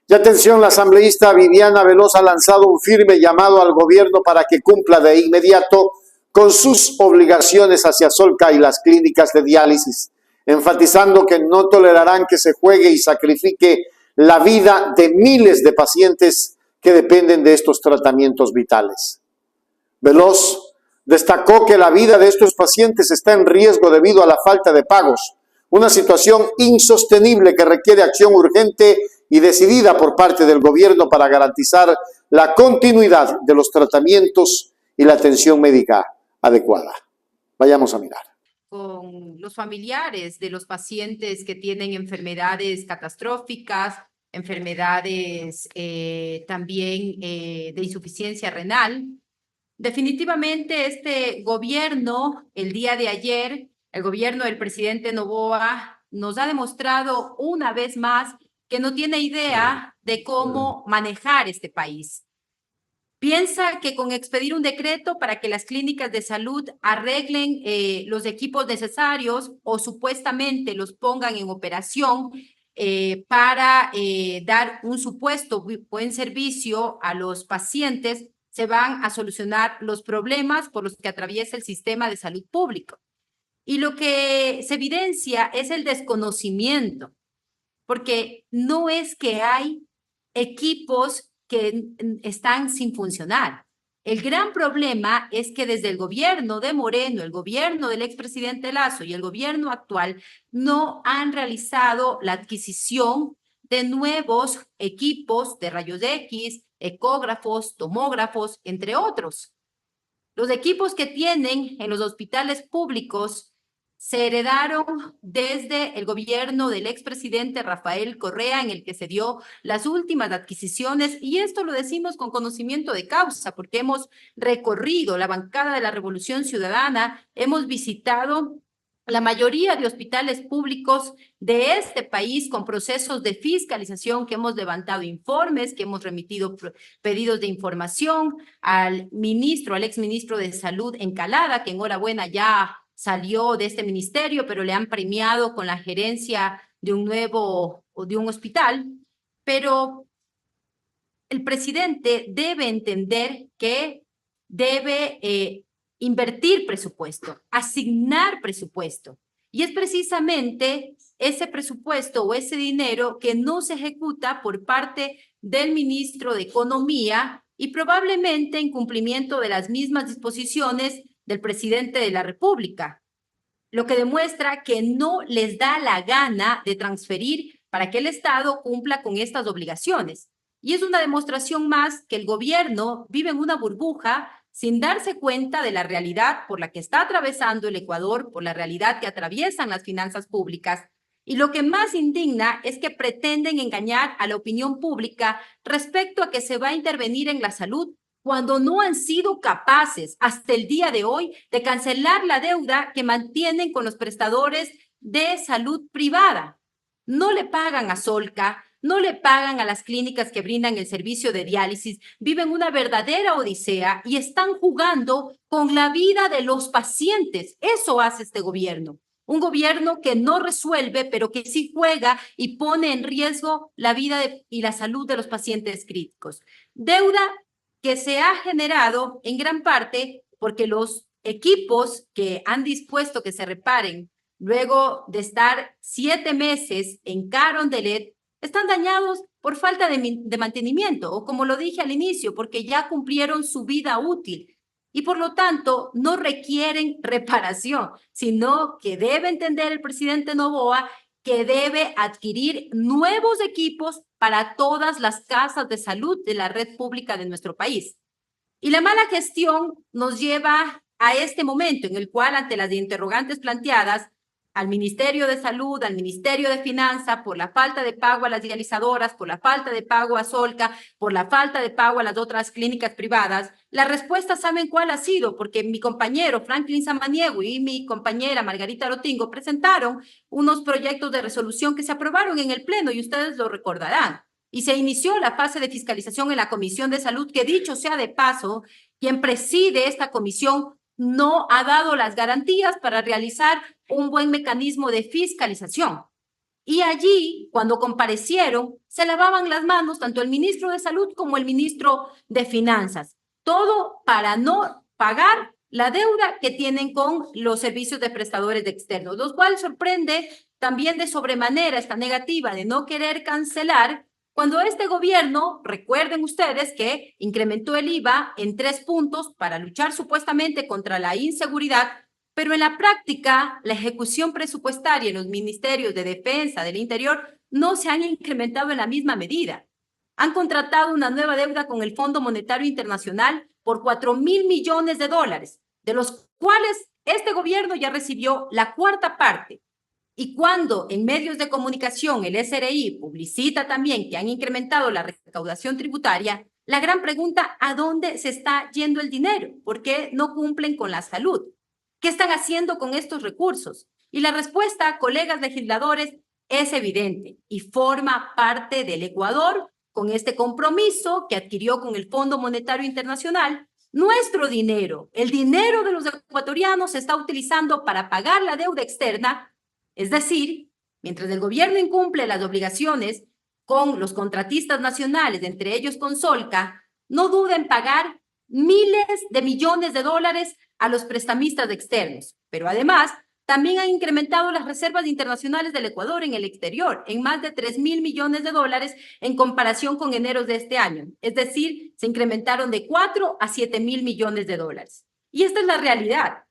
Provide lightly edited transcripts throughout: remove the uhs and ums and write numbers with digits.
Y atención, la asambleísta Viviana Veloz ha lanzado un firme llamado al gobierno para que cumpla de inmediato con sus obligaciones hacia Solca y las clínicas de diálisis, enfatizando que no tolerarán que se juegue y sacrifique la vida de miles de pacientes que dependen de estos tratamientos vitales. Veloz destacó que la vida de estos pacientes está en riesgo debido a la falta de pagos, una situación insostenible que requiere acción urgente y decidida por parte del gobierno para garantizar la continuidad de los tratamientos y la atención médica adecuada. Vayamos a mirar. Con los familiares de los pacientes que tienen enfermedades catastróficas, enfermedades también de insuficiencia renal. Definitivamente este gobierno, el día de ayer, el gobierno del presidente Noboa nos ha demostrado una vez más que no tiene idea de cómo manejar este país. Piensa que con expedir un decreto para que las clínicas de salud arreglen los equipos necesarios o supuestamente los pongan en operación para dar un supuesto buen servicio a los pacientes, se van a solucionar los problemas por los que atraviesa el sistema de salud público. Y lo que se evidencia es el desconocimiento, porque no es que hay equipos que están sin funcionar. El gran problema es que desde el gobierno de Moreno, el gobierno del expresidente Lasso y el gobierno actual no han realizado la adquisición de nuevos equipos de rayos X, ecógrafos, tomógrafos, entre otros. Los equipos que tienen en los hospitales públicos se heredaron desde el gobierno del expresidente Rafael Correa, en el que se dio las últimas adquisiciones, y esto lo decimos con conocimiento de causa, porque hemos recorrido la bancada de la Revolución Ciudadana, hemos visitado la mayoría de hospitales públicos de este país con procesos de fiscalización, que hemos levantado informes, que hemos remitido pedidos de información al ministro, al exministro de Salud Encalada, que enhorabuena ya salió de este ministerio, pero le han premiado con la gerencia de un nuevo o de un hospital. Pero el presidente debe entender que debe invertir presupuesto, asignar presupuesto. Y es precisamente ese presupuesto o ese dinero que no se ejecuta por parte del ministro de Economía y probablemente en cumplimiento de las mismas disposiciones del presidente de la República, lo que demuestra que no les da la gana de transferir para que el Estado cumpla con estas obligaciones. Y es una demostración más que el gobierno vive en una burbuja sin darse cuenta de la realidad por la que está atravesando el Ecuador, por la realidad que atraviesan las finanzas públicas. Y lo que más indigna es que pretenden engañar a la opinión pública respecto a que se va a intervenir en la salud cuando no han sido capaces hasta el día de hoy de cancelar la deuda que mantienen con los prestadores de salud privada. No le pagan a Solca, no le pagan a las clínicas que brindan el servicio de diálisis, viven una verdadera odisea y están jugando con la vida de los pacientes. Eso hace este gobierno. Un gobierno que no resuelve, pero que sí juega y pone en riesgo la vida y la salud de los pacientes críticos. Deuda que se ha generado en gran parte porque los equipos que han dispuesto que se reparen luego de estar 7 meses en Carondelet están dañados por falta de mantenimiento o, como lo dije al inicio, porque ya cumplieron su vida útil y por lo tanto no requieren reparación, sino que debe entender el presidente Noboa que debe adquirir nuevos equipos para todas las casas de salud de la red pública de nuestro país. Y la mala gestión nos lleva a este momento en el cual, ante las interrogantes planteadas al Ministerio de Salud, al Ministerio de Finanzas, por la falta de pago a las dializadoras, por la falta de pago a Solca, por la falta de pago a las otras clínicas privadas, la respuesta, ¿saben cuál ha sido? Porque mi compañero Franklin Samaniego y mi compañera Margarita Lotingo presentaron unos proyectos de resolución que se aprobaron en el Pleno y ustedes lo recordarán. Y se inició la fase de fiscalización en la Comisión de Salud, que dicho sea de paso, quien preside esta comisión no ha dado las garantías para realizar un buen mecanismo de fiscalización. Y allí, cuando comparecieron, se lavaban las manos tanto el ministro de Salud como el ministro de Finanzas. Todo para no pagar la deuda que tienen con los servicios de prestadores de externos, lo cual sorprende también de sobremanera esta negativa de no querer cancelar cuando este gobierno, recuerden ustedes que incrementó el IVA en 3 puntos para luchar supuestamente contra la inseguridad, pero en la práctica la ejecución presupuestaria en los ministerios de Defensa, del Interior, no se han incrementado en la misma medida. Han contratado una nueva deuda con el Fondo Monetario Internacional por 4.000 millones de dólares, de los cuales este gobierno ya recibió la cuarta parte. Y cuando en medios de comunicación el SRI publicita también que han incrementado la recaudación tributaria, la gran pregunta, ¿a dónde se está yendo el dinero? ¿Por qué no cumplen con la salud? ¿Qué están haciendo con estos recursos? Y la respuesta, colegas legisladores, es evidente y forma parte del Ecuador con este compromiso que adquirió con el Fondo Monetario Internacional. Nuestro dinero, el dinero de los ecuatorianos, se está utilizando para pagar la deuda externa. Es decir, mientras el gobierno incumple las obligaciones con los contratistas nacionales, entre ellos con Solca, no duda en pagar miles de millones de dólares a los prestamistas externos. Pero además, también han incrementado las reservas internacionales del Ecuador en el exterior en más de 3.000 millones de dólares en comparación con enero de este año. Es decir, se incrementaron de 4 a 7.000 millones de dólares. Y esta es la realidad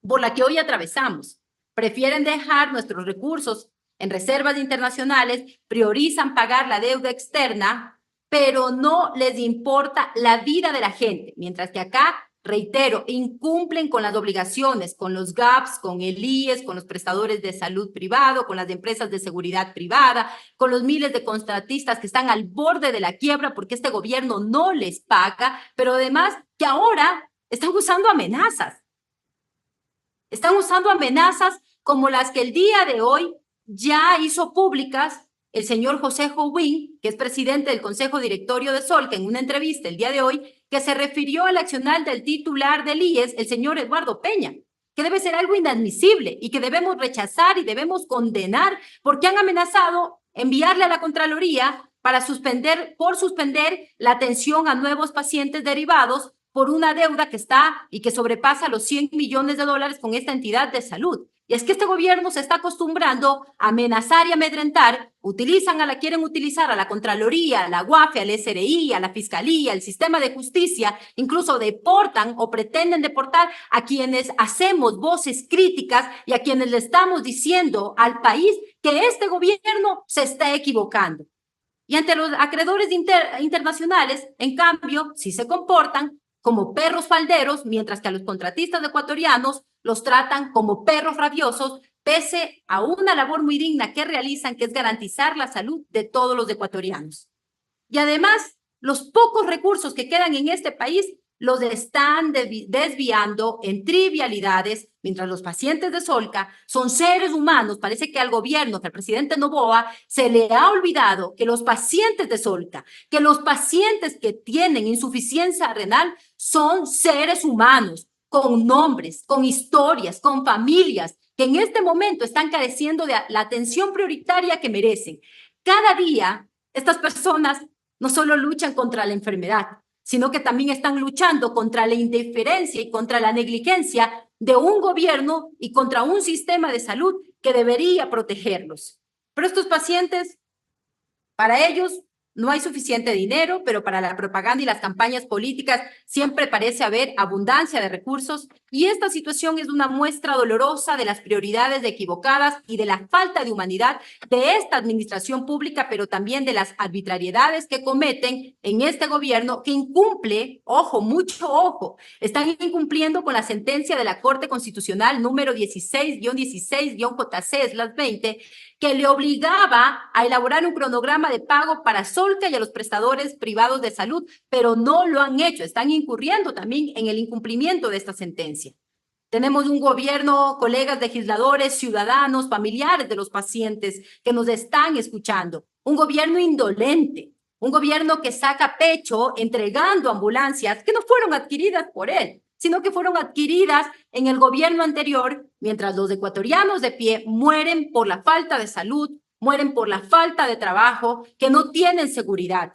por la que hoy atravesamos. Prefieren dejar nuestros recursos en reservas internacionales, priorizan pagar la deuda externa, pero no les importa la vida de la gente, mientras que acá, reitero, incumplen con las obligaciones, con los GAPs, con el IES, con los prestadores de salud privado, con las empresas de seguridad privada, con los miles de contratistas que están al borde de la quiebra porque este gobierno no les paga, pero además que ahora están usando amenazas. Están usando amenazas como las que el día de hoy ya hizo públicas el señor José Jowin, que es presidente del Consejo Directorio de Solca, en una entrevista el día de hoy, que se refirió al accionar del titular del IES, el señor Eduardo Peña, que debe ser algo inadmisible y que debemos rechazar y debemos condenar porque han amenazado enviarle a la Contraloría para suspender la atención a nuevos pacientes derivados por una deuda que está y que sobrepasa los 100 millones de dólares con esta entidad de salud. Y es que este gobierno se está acostumbrando a amenazar y amedrentar, quieren utilizar a la Contraloría, a la UAFE, al SRI, a la Fiscalía, al sistema de justicia, incluso deportan o pretenden deportar a quienes hacemos voces críticas y a quienes le estamos diciendo al país que este gobierno se está equivocando. Y ante los acreedores internacionales, en cambio, sí se comportan como perros falderos, mientras que a los contratistas ecuatorianos los tratan como perros rabiosos, pese a una labor muy digna que realizan, que es garantizar la salud de todos los ecuatorianos. Y además, los pocos recursos que quedan en este país los están desviando en trivialidades, mientras los pacientes de Solca son seres humanos. Parece que al gobierno, que al presidente Noboa, se le ha olvidado que los pacientes de Solca, que los pacientes que tienen insuficiencia renal son seres humanos, con nombres, con historias, con familias, que en este momento están careciendo de la atención prioritaria que merecen. Cada día, estas personas no solo luchan contra la enfermedad, sino que también están luchando contra la indiferencia y contra la negligencia de un gobierno y contra un sistema de salud que debería protegerlos. Pero estos pacientes, para ellos, no hay suficiente dinero, pero para la propaganda y las campañas políticas siempre parece haber abundancia de recursos, y esta situación es una muestra dolorosa de las prioridades equivocadas y de la falta de humanidad de esta administración pública, pero también de las arbitrariedades que cometen en este gobierno que incumple, ojo, mucho ojo, están incumpliendo con la sentencia de la Corte Constitucional número 16-16-JC/20, que le obligaba a elaborar un cronograma de pago para Solca y a los prestadores privados de salud, pero no lo han hecho. Están incurriendo también en el incumplimiento de esta sentencia. Tenemos un gobierno, colegas legisladores, ciudadanos, familiares de los pacientes que nos están escuchando. Un gobierno indolente, un gobierno que saca pecho entregando ambulancias que no fueron adquiridas por él, sino que fueron adquiridas en el gobierno anterior, mientras los ecuatorianos de pie mueren por la falta de salud, mueren por la falta de trabajo, que no tienen seguridad.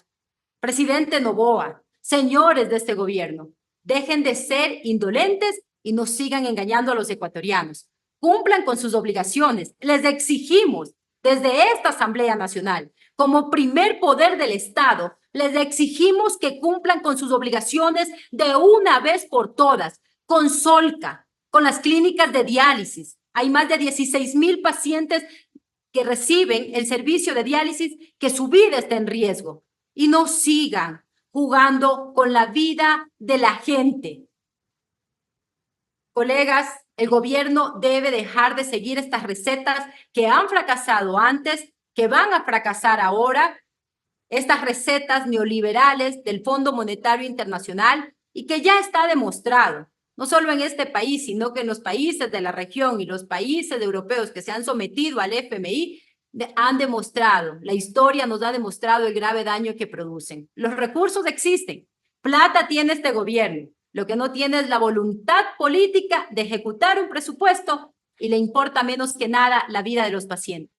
Presidente Noboa, señores de este gobierno, dejen de ser indolentes y no sigan engañando a los ecuatorianos. Cumplan con sus obligaciones. Les exigimos desde esta Asamblea Nacional, como primer poder del Estado, les exigimos que cumplan con sus obligaciones de una vez por todas, con Solca, con las clínicas de diálisis. Hay más de 16,000 pacientes que reciben el servicio de diálisis, que su vida está en riesgo. Y no sigan jugando con la vida de la gente. Colegas, el gobierno debe dejar de seguir estas recetas que han fracasado antes, que van a fracasar ahora, estas recetas neoliberales del Fondo Monetario Internacional, y que ya está demostrado, no solo en este país, sino que en los países de la región y los países europeos que se han sometido al FMI, han demostrado, la historia nos ha demostrado el grave daño que producen. Los recursos existen, plata tiene este gobierno, lo que no tiene es la voluntad política de ejecutar un presupuesto y le importa menos que nada la vida de los pacientes.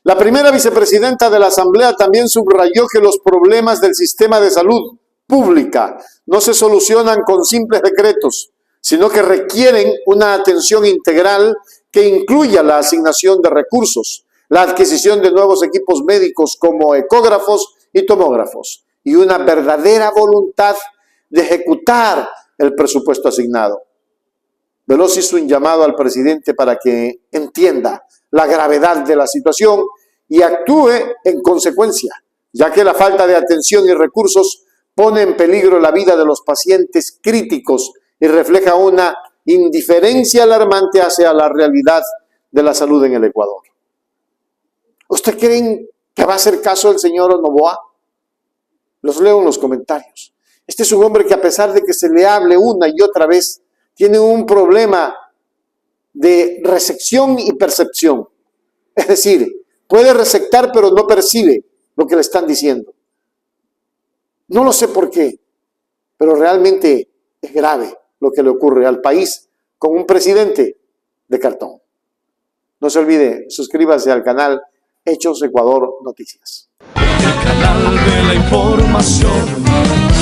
La primera vicepresidenta de la Asamblea también subrayó que los problemas del sistema de salud pública no se solucionan con simples decretos, sino que requieren una atención integral que incluya la asignación de recursos, la adquisición de nuevos equipos médicos como ecógrafos y tomógrafos, y una verdadera voluntad de ejecutar el presupuesto asignado. Veloz hizo un llamado al presidente para que entienda la gravedad de la situación y actúe en consecuencia, ya que la falta de atención y recursos pone en peligro la vida de los pacientes críticos y refleja una indiferencia alarmante hacia la realidad de la salud en el Ecuador. ¿Usted creen que va a hacer caso el señor Noboa? Los leo en los comentarios. Este es un hombre que, a pesar de que se le hable una y otra vez, tiene un problema de recepción y percepción. Es decir, puede receptar pero no percibe lo que le están diciendo. No lo sé por qué, pero realmente es grave lo que le ocurre al país con un presidente de cartón. No se olvide, suscríbase al canal Hechos Ecuador Noticias. El canal de la información.